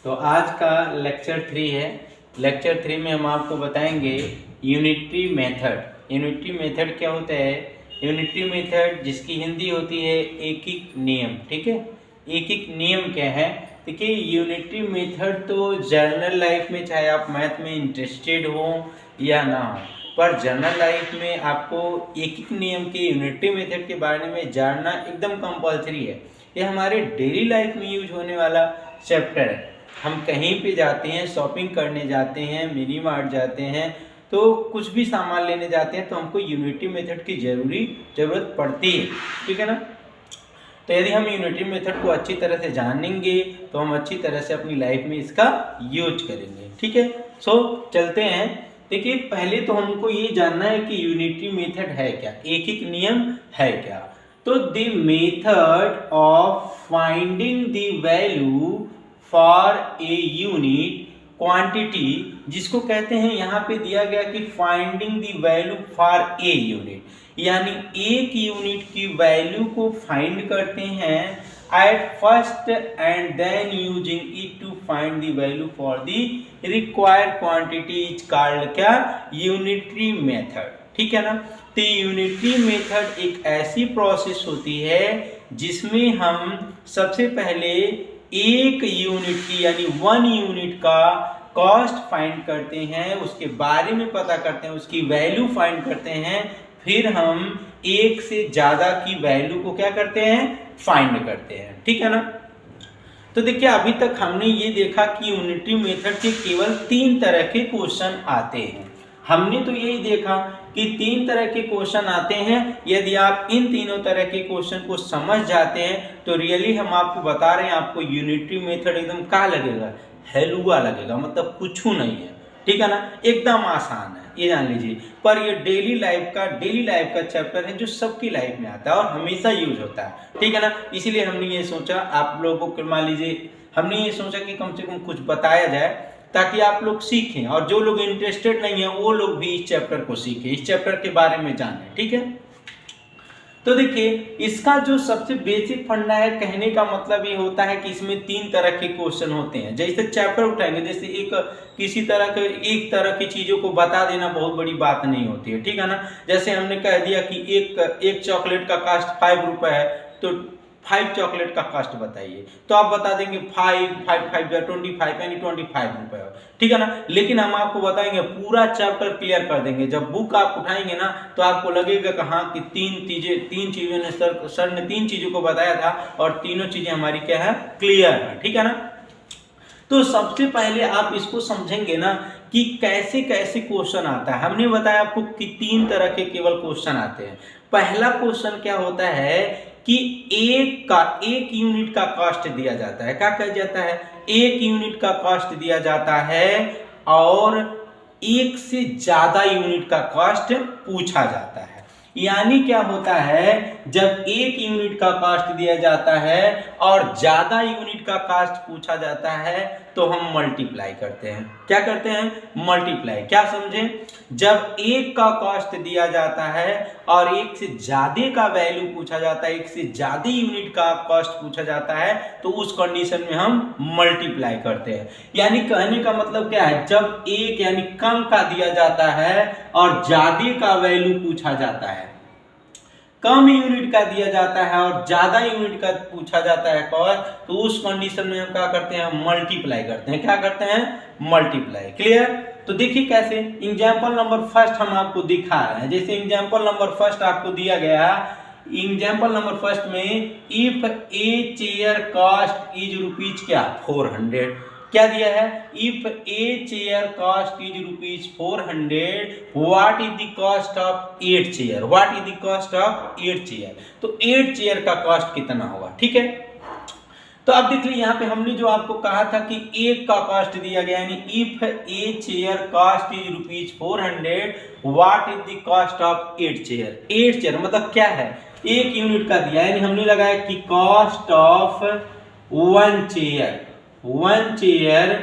तो आज का लेक्चर 3 है। लेक्चर 3 में हम आपको बताएंगे यूनिटरी मेथड। यूनिटरी मेथड क्या होता है? यूनिटरी मेथड जिसकी हिंदी होती है एकिक नियम। ठीक है, एकिक नियम क्या है? देखिए, यूनिटरी मेथड तो जनरल लाइफ में, चाहे आप मैथ में इंटरेस्टेड हो या ना हो, पर जनरल लाइफ में आपको एकिक नियम के यूनिटरी मेथड के बारे में जानना एकदम कंपलसरी है। ये हमारे डेली लाइफ में यूज होने वाला चैप्टर है। हम कहीं पे जाते हैं, शॉपिंग करने जाते हैं, मिनी मार्ट जाते हैं, तो कुछ भी सामान लेने जाते हैं तो हमको यूनिटरी मेथड की ज़रूरत पड़ती है। ठीक है ना? तो यदि हम यूनिटरी मेथड को अच्छी तरह से जानेंगे तो हम अच्छी तरह से अपनी लाइफ में इसका यूज करेंगे। ठीक है, सो चलते हैं। देखिए, पहले तो हमको ये जानना है कि यूनिटरी मेथड है क्या, एकिक नियम है क्या। तो the method of finding the value for a unit quantity, जिसको कहते हैं, यहाँ पे दिया गया कि finding the value for a unit, यानी एक यूनिट की वैल्यू को फाइंड करते हैं at first and then using it to find the value for the required quantity is called क्या? Unitary method. ठीक है ना? तो यूनिटरी मेथड एक ऐसी प्रोसेस होती है जिसमें हम सबसे पहले एक यूनिट की यानी 1 यूनिट का कॉस्ट फाइंड करते हैं, उसके बारे में पता करते हैं, उसकी वैल्यू फाइंड करते हैं, फिर हम एक से ज़्यादा की वैल्यू को क्या करते हैं? फाइंड करते हैं। ठीक है ना? तो देखिए, अभी तक हमने ये देखा कि यूनिटरी मेथड के केवल 3 तरह के क्वेश्चन आते हैं। हमने तो यही देखा कि 3 तरह के क्वेश्चन आते हैं। यदि आप इन तीनों तरह के क्वेश्चन को समझ जाते हैं तो रियली हम आपको बता रहे हैं, आपको यूनिटरी मेथड एकदम क्या लगेगा? हलवा लगेगा, मतलब कुछ नहीं है। ठीक है ना? एकदम आसान है, ये जान लीजिए। पर ये डेली लाइफ का चैप्टर है जो सबकी लाइफ में आता है और हमेशा यूज होता है। ठीक है ना? इसीलिए हमने ये सोचा आप लोगों को, मान लीजिए, हमने ये सोचा कि कम से कम कुछ बताया जाए ताकि आप लोग सीखें, और जो लोग इंटरेस्टेड नहीं है वो लोग भी इस चैप्टर को सीखें, इस चैप्टर के बारे में जानें। ठीक है? तो देखिए, इसका जो सबसे बेसिक फंडा है, कहने का मतलब ये होता है कि इसमें 3 तरह के क्वेश्चन होते हैं। जैसे चैप्टर उठाएंगे, जैसे एक तरह की चीजों को बता देना बहुत बड़ी बात नहीं होती है। ठीक है ना? जैसे हमने कह दिया कि एक चॉकलेट का कॉस्ट 5 रुपए है, तो 5 चॉकलेट का कॉस्ट बताइए, तो आप बता देंगे 5 5 5 25 यानी 25 रुपए। ठीक है ना? लेकिन हम आपको बताएंगे, पूरा चैप्टर क्लियर कर देंगे। जब बुक आप उठाएंगे ना तो आपको लगेगा कि हाँ, कि तीन चीजों ने सर ने 3 चीजों को बताया था और तीनों चीजें हमारी क्या है? क्लियर है। ठीक है ना? तो सबसे पहले आप इसको समझेंगे ना कि कैसे कैसे क्वेश्चन आता है। हमने बताया आपको कि 3 तरह के केवल क्वेश्चन आते हैं। पहला क्वेश्चन क्या होता है कि एक यूनिट का कॉस्ट दिया जाता है। क्या कहा जाता है? एक यूनिट का कॉस्ट दिया जाता है और एक से ज्यादा यूनिट का कॉस्ट पूछा जाता है। यानी क्या होता है, जब एक यूनिट का कॉस्ट दिया जाता है और ज्यादा यूनिट का कॉस्ट पूछा जाता है तो हम मल्टीप्लाई करते हैं। क्या करते हैं? मल्टीप्लाई। क्या समझें? जब एक का कॉस्ट दिया जाता है और एक से ज्यादा का वैल्यू पूछा जाता है, एक से ज्यादा यूनिट का कॉस्ट पूछा जाता है, तो उस कंडीशन में हम मल्टीप्लाई करते हैं। यानी कहने का मतलब क्या है, जब एक यानी कम का दिया जाता है और ज्यादा का वैल्यू पूछा जाता है, कम यूनिट का दिया जाता है और ज्यादा यूनिट का पूछा जाता है कॉस्ट, तो उस कंडीशन में हम क्या करते हैं? मल्टीप्लाई करते हैं। क्या करते हैं? मल्टीप्लाई। क्लियर? तो देखिए कैसे। एग्जाम्पल नंबर फर्स्ट हम आपको दिखा रहे हैं। जैसे एग्जाम्पल नंबर फर्स्ट आपको दिया गया, एग्जाम्पल नंबर फर्स्ट में, if a chair cost is rupees क्या? 400। क्या दिया है? If a chair cost is rupees 400, what is the cost of 8 chair? What is the cost of 8 chair? तो 8 चेयर का कॉस्ट कितना होगा? ठीक है? तो अब देखिए, यहाँ पे हमने जो आपको कहा था कि एक का कॉस्ट दिया गया, यानी if a chair cost is rupees 400, what is the cost of 8 chair? 8 chair मतलब क्या है? एक यूनिट का दिया, यानी हमने लगाया कि cost of 1 chair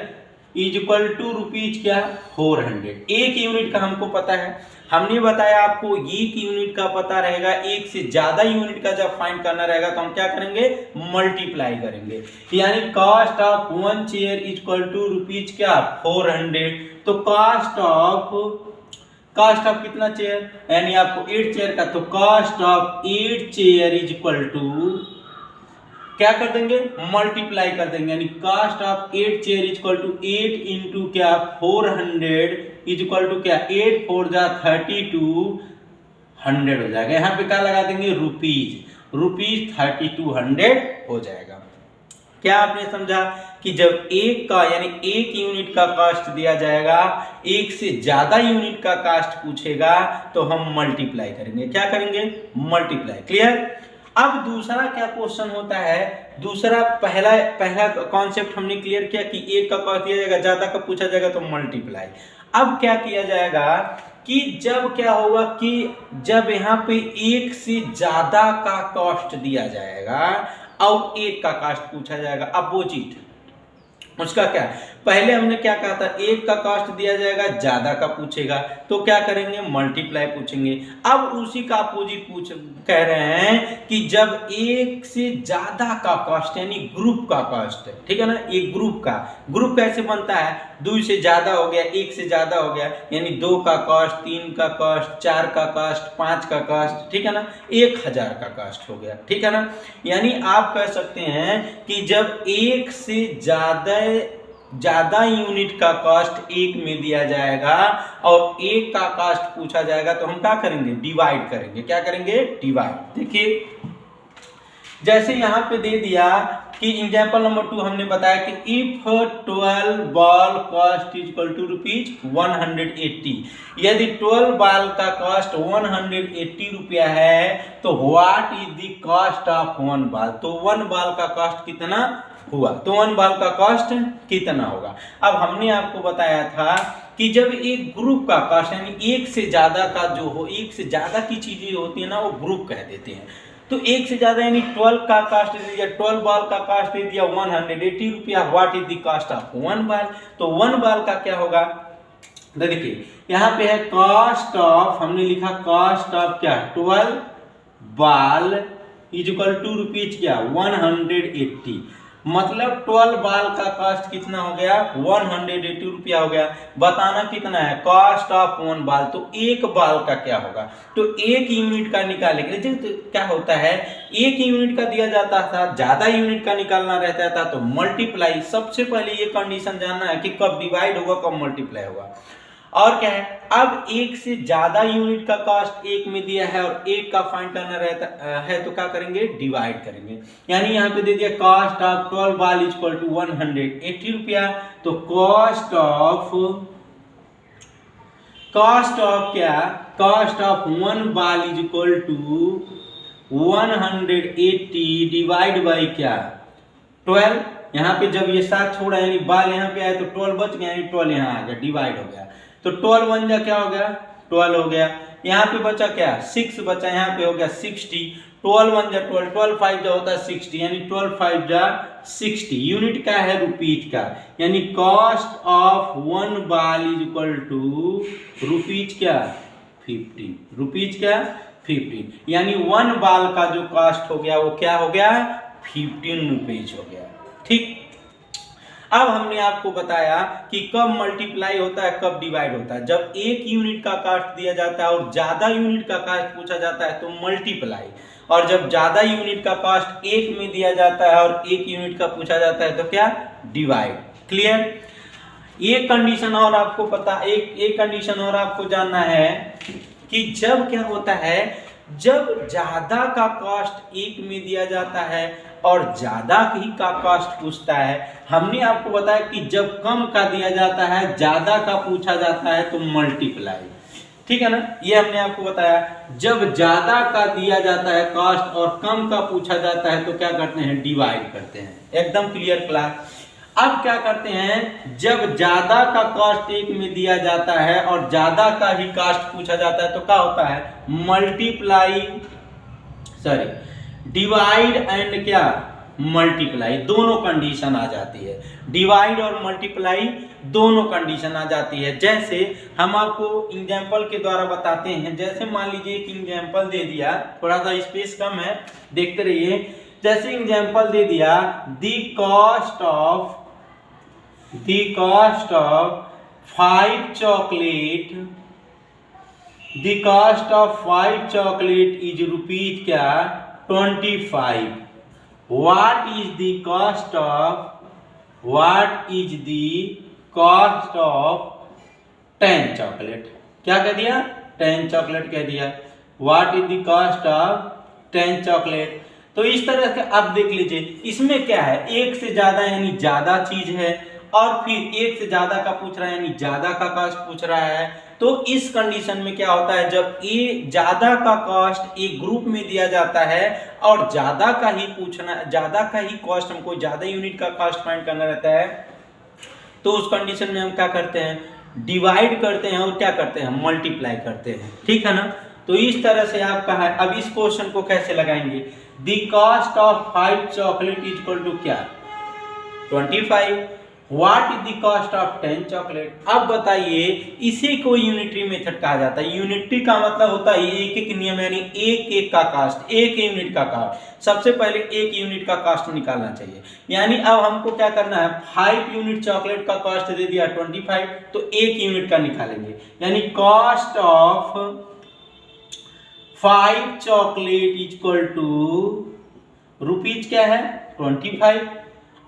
is equal to rupees क्या 400। एक यूनिट का हमको पता है, हमने बताया आपको एक यूनिट का पता रहेगा, एक से ज्यादा यूनिट का जब फाइंड करना रहेगा तो हम क्या करेंगे, मल्टीप्लाई करेंगे। यानी cost of 1 chair is equal to rupees क्या 400। तो कॉस्ट ऑफ कितना चेयर, यानी आपको 8 चेयर का, तो cost of 8 chair is equal to क्या कर देंगे, मल्टीप्लाई कर देंगे। यानी cost of 8 chair is equal to 8 into क्या 400 इज इक्वल टू क्या 8 4 जा 3200 हो जाएगा। यहाँ पे क्या लगा देंगे, रुपीज 3200 हो जाएगा। क्या आपने समझा कि जब एक का यानी एक यूनिट का कॉस्ट दिया जाएगा, एक से ज्यादा यूनिट का कॉस्ट पूछेगा तो हम मल्टीप्लाई करेंगे। क्या करेंगे, मल्टीप्लाई। क्लियर। अब दूसरा क्या क्वेश्चन होता है, दूसरा पहला कॉन्सेप्ट हमने क्लियर किया कि एक का कॉस्ट दिया जाएगा, ज्यादा का पूछा जाएगा तो मल्टीप्लाई। अब क्या किया जाएगा कि जब क्या होगा कि जब यहाँ पे एक से ज्यादा का कॉस्ट दिया जाएगा और एक का कॉस्ट पूछा जाएगा, अपोजिट उसका क्या, पहले हमने क्या कहा था, एक का कॉस्ट दिया जाएगा, ज्यादा का पूछेगा तो क्या करेंगे, मल्टीप्लाई पूछेंगे। अब उसी का अपोजिट कह रहे हैं कि जब एक से ज्यादा का कॉस्ट यानी ग्रुप का कॉस्ट है, ठीक है ना, एक ग्रुप कैसे बनता है, 2 से ज्यादा हो गया, 1 से ज्यादा हो गया, यानी 2 का कॉस्ट, 3 का कॉस्ट, 4 का कॉस्ट, 5 का कॉस्ट, ठीक है ना, 1000 का कॉस्ट हो गया, ठीक है ना। यानी आप कह सकते हैं कि जब एक से ज्यादा यूनिट का कॉस्ट एक में दिया जाएगा और एक का कॉस्ट पूछा जाएगा तो हम क्या करेंगे, डिवाइड करेंगे। क्या करेंगे, डिवाइड। देखिए जैसे यहाँ पे दे दिया कि एग्जाम्पल नंबर 2 हमने बताया कि if 12 ball cost is equal to rupees 180, यदि 12 बॉल का कॉस्ट 180 रुपया है तो what is the cost of 1 ball, तो 1 बॉल का कॉस्ट कितना हुआ, तो 1 बॉल का कॉस्ट कितना होगा। अब हमने आपको बताया था कि जब एक ग्रुप का कॉस्ट यानी एक से ज्यादा का जो हो, एक से ज्यादा की चीजें होती है ना वो ग्रुप कह देते हैं। तो एक से ज्यादा यानी 12 का कॉस्ट दे दिया, 12 बॉल का कॉस्ट दे दिया 180 रुपया, what is the cost of 1 ball, तो 1 बॉल का क्या होगा, तो देखिए यहाँ पे है कॉस्ट ऑफ, हमने लिखा कॉस्ट ऑफ क्या 12 ball is equal to rupees क्या 180, मतलब 12 बॉल का कॉस्ट कितना हो गया 180 रुपया हो गया। बताना कितना है कॉस्ट ऑफ 1 बॉल, तो एक बॉल का क्या होगा, तो एक यूनिट का निकालेंगे। तो क्या होता है, एक यूनिट का दिया जाता था, ज्यादा यूनिट का निकालना रहता था तो मल्टीप्लाई। सबसे पहले ये कंडीशन जानना है कि कब डिवाइड होगा कब मल्टीप्लाई होगा। और क्या है, अब एक से ज्यादा यूनिट का कॉस्ट एक में दिया है और एक का फाइंड करना रहता है तो क्या करेंगे, डिवाइड करेंगे। यानी यहाँ पे दे दिया cost of 12 ball is equal to 180 रुपया, तो कॉस्ट ऑफ क्या, cost of 1 ball is equal to 180 divide by क्या 12। यहाँ पे जब ये 7 छोड़ा यानी बॉल यहाँ पे आया तो 12 बच गया, यानी 12 यहाँ आ गया, डिवाइड हो गया। तो 12 1 जा क्या हो गया 12 हो गया, यहाँ पे बचा क्या 6 बचा, यहाँ पे हो गया 60, 12 1 जा 12, 12 5 जा होता है 60, यानी 12 5 जा 60। यूनिट क्या है, रुपीज का, यानी cost of 1 ball is equal to rupees क्या 15, रुपीज क्या 15, यानी 1 बॉल का जो कॉस्ट हो गया वो क्या हो गया 15 रुपीज हो गया। ठीक, अब हमने आपको बताया कि कब मल्टीप्लाई होता है कब डिवाइड होता है। जब एक यूनिट का कॉस्ट दिया जाता है और ज्यादा यूनिट का कॉस्ट पूछा जाता है तो मल्टीप्लाई, और जब ज्यादा यूनिट का कॉस्ट एक में दिया जाता है और एक यूनिट का पूछा जाता है तो क्या, डिवाइड। क्लियर। एक कंडीशन और आपको पता, एक कंडीशन और आपको जानना है कि जब क्या होता है, जब ज्यादा का कॉस्ट एक में दिया जाता है और ज्यादा ही का कॉस्ट पूछता है, हमने आपको बताया कि जब कम का दिया जाता है ज्यादा का पूछा जाता है तो मल्टीप्लाई। ठीक है ना, ये हमने आपको बताया। जब ज्यादा का दिया जाता है कॉस्ट और कम का पूछा जाता है तो क्या करते हैं, डिवाइड करते हैं। एकदम क्लियर क्लास। अब क्या करते हैं, जब ज्यादा का कॉस्ट एक में दिया जाता है और ज्यादा का ही कॉस्ट पूछा जाता है तो क्या होता है, डिवाइड एंड क्या मल्टीप्लाई, दोनों कंडीशन आ जाती है। डिवाइड और मल्टीप्लाई दोनों कंडीशन आ जाती है। जैसे हम आपको एग्जाम्पल के द्वारा बताते हैं। जैसे मान लीजिए एक एग्जाम्पल दे दिया, थोड़ा सा स्पेस कम है, देखते रहिए। जैसे एग्जाम्पल दे दिया, the cost of 5 chocolate, the cost of 5 chocolate is rupees क्या 25। What is the cost of 10 chocolate? क्या कह दिया? 10 चॉकलेट कह दिया। What is the cost of 10 chocolate? तो इस तरह से आप देख लीजिए, इसमें क्या है, एक से ज्यादा यानी ज्यादा चीज है, और फिर एक से ज्यादा का पूछ रहा है यानी ज्यादा का कॉस्ट पूछ रहा है। तो इस कंडीशन में क्या होता है, जब ये ज्यादा का कॉस्ट एक ग्रुप में दिया जाता है और ज्यादा का ही पूछना, ज्यादा का ही कॉस्ट, हमको ज्यादा यूनिट का कॉस्ट फाइंड करना रहता है, तो उस कंडीशन में हम क्या करते हैं, डिवाइड करते हैं और क्या करते हैं, मल्टीप्लाई करते हैं। ठीक है ना। तो इस तरह से आपका है। अब इस क्वेश्चन को कैसे लगाएंगे, the cost of 5 chocolate is equal to क्या 25। What is the cost of 10 chocolate? अब बताइए, इसे को यूनिटरी मेथड कहा जाता है। यूनिटरी का मतलब होता है एक एक नियम, यानी एक एक का कास्ट, एक यूनिट का कास्ट। सबसे पहले एक यूनिट का कास्ट निकालना चाहिए। यानी अब हमको क्या करना है, 5 यूनिट चॉकलेट का कास्ट दे दिया 25, तो एक यूनिट का निकालेंगे। यानी cost of 5 chocolate is equal to rupees क्या है 25।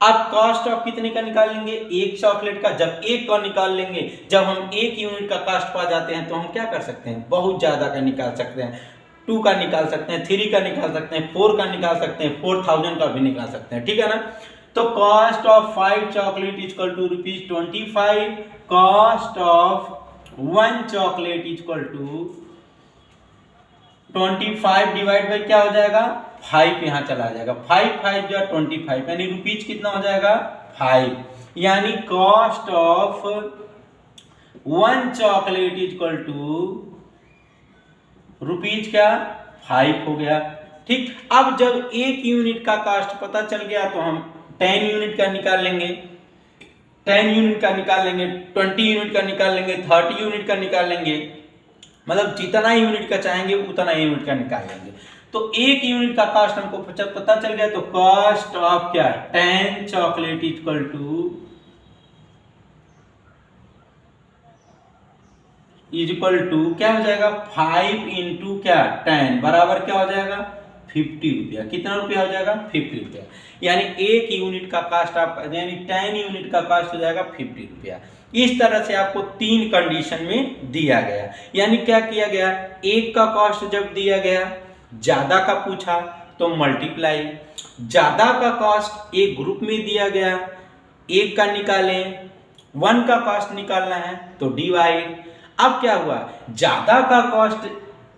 अब कॉस्ट ऑफ कितने का निकालेंगे, एक चॉकलेट का। जब एक का निकाल लेंगे, जब हम एक यूनिट का कॉस्ट पा जाते हैं, तो हम क्या कर सकते हैं, बहुत ज्यादा का निकाल सकते हैं। 2 का निकाल सकते हैं, 3 का निकाल सकते हैं, 4 का निकाल सकते हैं, 4000 का भी निकाल सकते हैं। ठीक है ना। तो cost of 5 chocolate is equal to rupees 25। Cost of 1 chocolate is equal to 25 divide by क्या हो जाएगा, 5 यहाँ चला जाएगा। 5 5 जो 25, यानी रुपीज कितना हो जाएगा 5। यानी cost of 1 chocolate is equal to rupees क्या 5 हो गया। ठीक। अब जब एक यूनिट का कॉस्ट पता चल गया, तो हम 10 यूनिट का निकाल लेंगे, 10 यूनिट का निकाल लेंगे, 20 यूनिट का निकाल लेंगे, 30 यूनिट का निकाल लेंगे। मतलब जितना यूनिट का चाहेंगे उतना यूनिट का निकाल लेंगे। तो एक यूनिट का कॉस्ट हमको पता चल गया, तो कॉस्ट ऑफ क्या 10 चॉकलेट इक्वल टू क्या हो जाएगा 5 इंटू क्या 10 बराबर क्या हो जाएगा 50 रुपया। कितना रुपया हो जाएगा 50 रुपया। यानी एक यूनिट का कॉस्ट आप, यानी 10 यूनिट का कॉस्ट हो जाएगा 50 रुपया। इस तरह से आपको 3 कंडीशन में दिया गया। यानी क्या किया गया, एक का कॉस्ट जब दिया गया, ज्यादा का पूछा तो मल्टीप्लाई, ज्यादा का कॉस्ट एक ग्रुप में दिया गया, एक का निकालें, 1 का कॉस्ट निकालना है तो डिवाइड। अब क्या हुआ, ज्यादा का कॉस्ट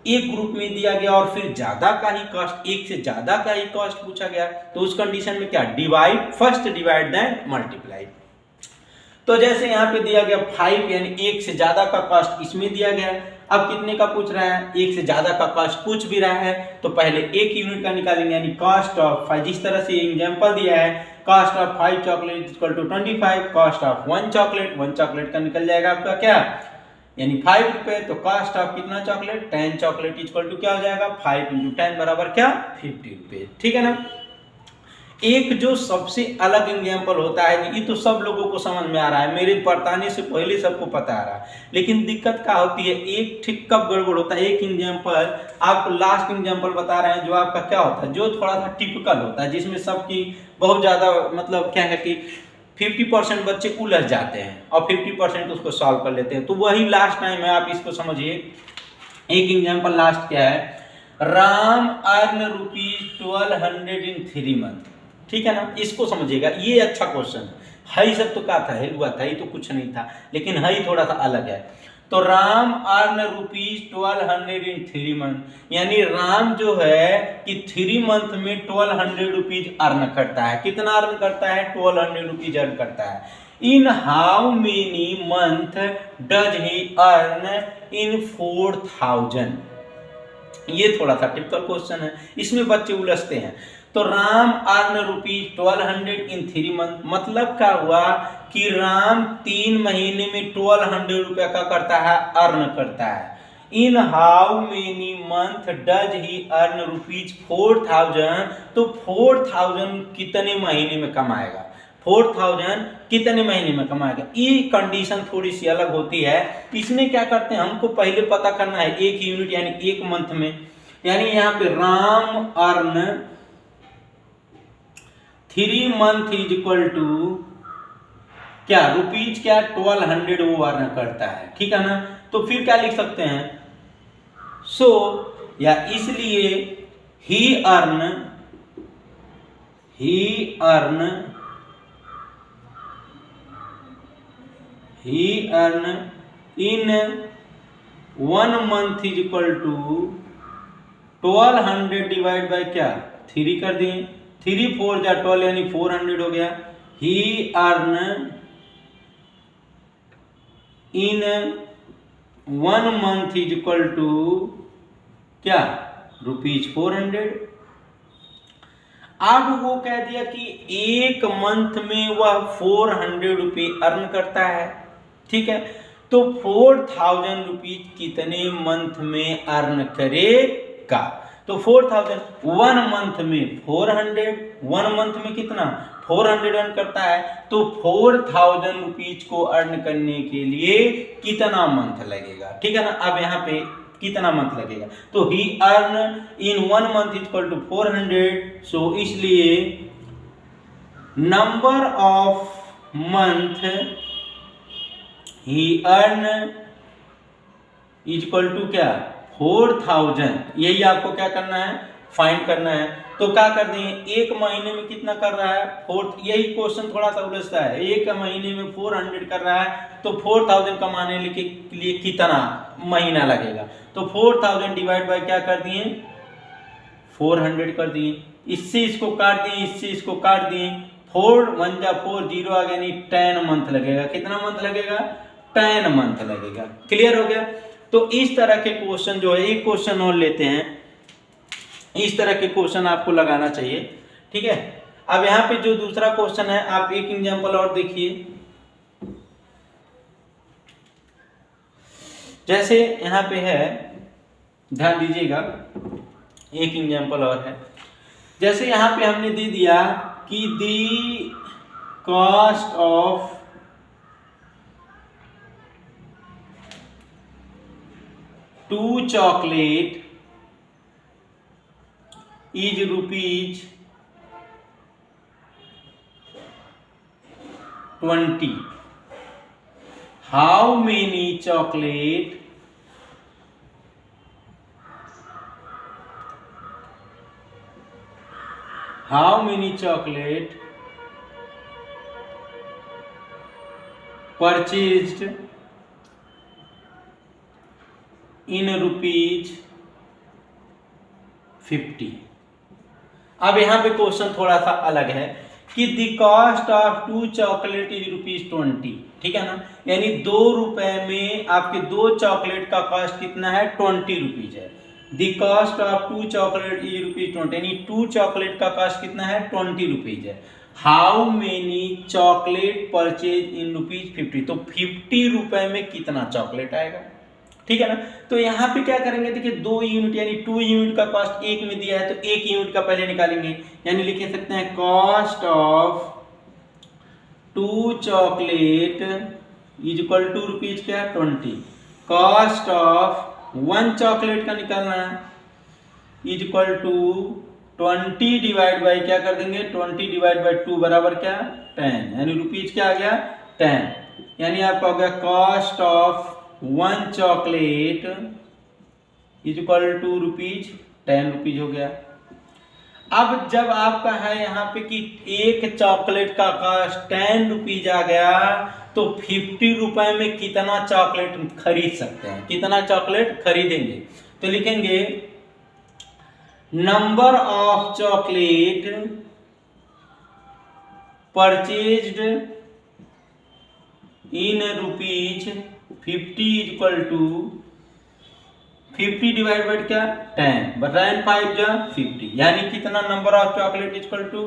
एक ग्रुप में दिया गया और फिर ज्यादा का ही कॉस्ट, एक से ज्यादा का ही कॉस्ट पूछा गया, तो उस कंडीशन में क्या divide, first divide then multiply. तो जैसे यहाँ पे दिया गया 5, यानी एक से ज्यादा का कॉस्ट इसमें दिया गया। अब कितने का पूछ रहा है, एक से ज्यादा का कॉस्ट पूछ भी रहा है, तो पहले एक यूनिट का निकालेंगे। यानी कॉस्ट ऑफ 5, जिस तरह से एग्जांपल दिया है, cost of 5 chocolate equal to 25, cost of 1 chocolate का निकल जाएगा आपका क्या, यानी 5 रुपए। तो कॉस्ट ऑफ कितना चॉकलेट 10 चॉकलेट इक्वल टू क्या हो जाएगा 5 इंटू 10 बराबर क्या 50 रुपए। ठीक है ना। एक जो सबसे अलग एग्जाम्पल होता है, ये तो सब लोगों को समझ में आ रहा है, मेरे बताने से पहले सबको पता आ रहा है, लेकिन दिक्कत क्या होती है, एक ठीक कब गड़बड़ होता है। एक एग्जाम्पल आपको लास्ट एग्जाम्पल बता रहे हैं, जो आपका क्या होता है, जो थोड़ा सा टिपिकल होता है, जिसमें सबकी बहुत ज़्यादा मतलब क्या है कि 50% बच्चे उलझ जाते हैं और 50% उसको सॉल्व कर लेते हैं। तो वही लास्ट टाइम है, आप इसको समझिए। एक एग्जाम्पल लास्ट क्या है, राम अर्न ₹1200 इन 3 months। ठीक है ना, इसको समझिएगा, ये अच्छा क्वेश्चन है। ही सब तो क्या था, हेलुआ था, ये तो कुछ नहीं था, लेकिन है थोड़ा सा अलग है। तो राम अर्न ₹1200 इन 3 months, यानी राम जो है कि 3 month में 1200 रुपीज अर्न करता है। कितना अर्न करता है 1200 रुपीज अर्न करता है। In how many month does he earn इन 4000। ये थोड़ा सा टिपिकल क्वेश्चन है, इसमें बच्चे उलझते हैं। तो राम अर्न ₹1200 इन 3 मंथ। मतलब क्या हुआ कि राम 3 महीने में 1200 रुपया का करता है, अर्न करता है। In how many month does he earn ₹4000? तो 4000 कितने महीने में कमाएगा, 4000 कितने महीने में कमाएगा। ये कंडीशन थोड़ी सी अलग होती है। इसमें क्या करते हैं, हमको पहले पता करना है 1 यूनिट यानी 1 मंथ में, यानी यहाँ पे Ram earn 3 month is equal to क्या, रुपीज क्या, 1200 वो अर्न करता है, ठीक है ना। तो फिर क्या लिख सकते हैं, सो या इसलिए he earn in 1 month is equal to 1200 divide by क्या, 3 कर दिए, 3 4 जा 12 यानी 400 हो गया। He earn in 1 month is equal to क्या, ₹400। अब वो कह दिया कि 1 मंथ में वह 400 रुपये अर्न करता है, ठीक है। तो 4000 रुपीज कितने मंथ में अर्न करेगा, तो 4000 1 मंथ में 400, 1 मंथ में कितना 400 अर्न करता है, तो 4000 रुपीज को अर्न करने के लिए कितना मंथ लगेगा, ठीक है ना। अब यहाँ पे कितना मंथ लगेगा, तो he earn in 1 month is equal to 400। So इसलिए number of month he earn is equal to क्या, 4000। यही आपको क्या करना है, फाइंड करना है। तो क्या कर देंगे, 1 महीने में कितना कर रहा है 4, यही क्वेश्चन थोड़ा सा उलझता है। 1 महीने में 400 कर रहा है, तो 4000 कमाने के लिए कितना महीना लगेगा, तो 4000 डिवाइड बाय क्या कर दिए, 400 कर दिए। इससे इसको काट दिए, इससे इसको काट दिए, 4 1 जा 4 0 आ गया, यानी 10 मंथ लगेगा। कितना मंथ लगेगा, 10 मंथ लगेगा। क्लियर हो गया। तो इस तरह के क्वेश्चन जो है, एक क्वेश्चन और लेते हैं, इस तरह के क्वेश्चन आपको लगाना चाहिए, ठीक है। अब यहाँ पे जो दूसरा क्वेश्चन है, आप एक एग्जांपल और देखिए। जैसे यहाँ पे है, ध्यान दीजिएगा, एक एग्जांपल और है। जैसे यहाँ पे हमने दे दिया कि the cost of two chocolate is ₹20। How many chocolate purchased in ₹50। अब यहां पे क्वेश्चन थोड़ा सा अलग है कि the cost of 2 chocolate is ₹20, ठीक है ना। यानी 2 रुपए में आपके 2 चॉकलेट का कॉस्ट कितना है, 20 रुपीज है। The cost of 2 chocolate is ₹20, यानी 2 चॉकलेट का कॉस्ट कितना है, 20 रुपीज है। How many chocolate purchase in ₹50, तो 50 रुपए में कितना चॉकलेट आएगा, ठीक है ना। तो यहाँ पे क्या करेंगे, देखिए 2 यूनिट यानी 2 यूनिट का कॉस्ट 1 में दिया है, तो 1 यूनिट का पहले निकालेंगे, यानी लिख सकते हैं cost of 2 chocolate is equal to rupees क्या, 20। कॉस्ट ऑफ 1 चॉकलेट का निकालना है is equal to 20 divide by क्या कर देंगे, 20 डिवाइड बाई 2 बराबर क्या, 10, यानी रुपीज क्या आ गया, 10। यानी आपका हो गया cost of 1 chocolate is equal to rupees 10 rupees हो गया। अब जब आपका है यहाँ पे कि 1 चॉकलेट का कॉस्ट 10 रुपीज आ गया, तो 50 रुपए में कितना चॉकलेट खरीद सकते हैं, कितना चॉकलेट खरीदेंगे। तो लिखेंगे number of chocolate purchased in ₹50 is equal to 50 divide by क्या 10, बताएं 5 जा 50, यानी कितना number of chocolate equal to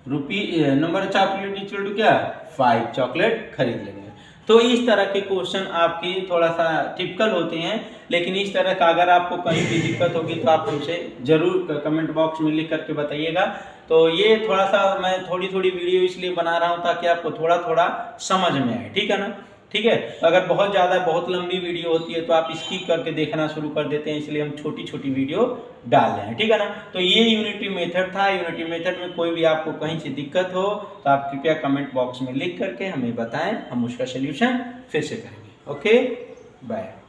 number of chocolate equal to क्या 5 चॉकलेट खरीद लेंगे। तो इस तरह के क्वेश्चन आपकी थोड़ा सा टिपिकल होते हैं, लेकिन इस तरह का अगर आपको कहीं भी दिक्कत होगी तो आप हमसे जरूर कमेंट बॉक्स में लिख करके बताइएगा। तो ये थोड़ा सा मैं थोड़ी थोड़ी वीडियो इसलिए बना रहा हूँ ताकि आपको थोड़ा थोड़ा समझ में आए, ठीक है ना। ठीक है, अगर बहुत ज़्यादा बहुत लंबी वीडियो होती है तो आप स्किप करके देखना शुरू कर देते हैं, इसलिए हम छोटी छोटी वीडियो डाल रहे हैं, ठीक है ना। तो ये यूनिटी मेथड था। यूनिटी मेथड में कोई भी आपको कहीं से दिक्कत हो तो आप कृपया कमेंट बॉक्स में लिख करके हमें बताएं, हम उसका सोल्यूशन फिर से करेंगे। Okay, bye.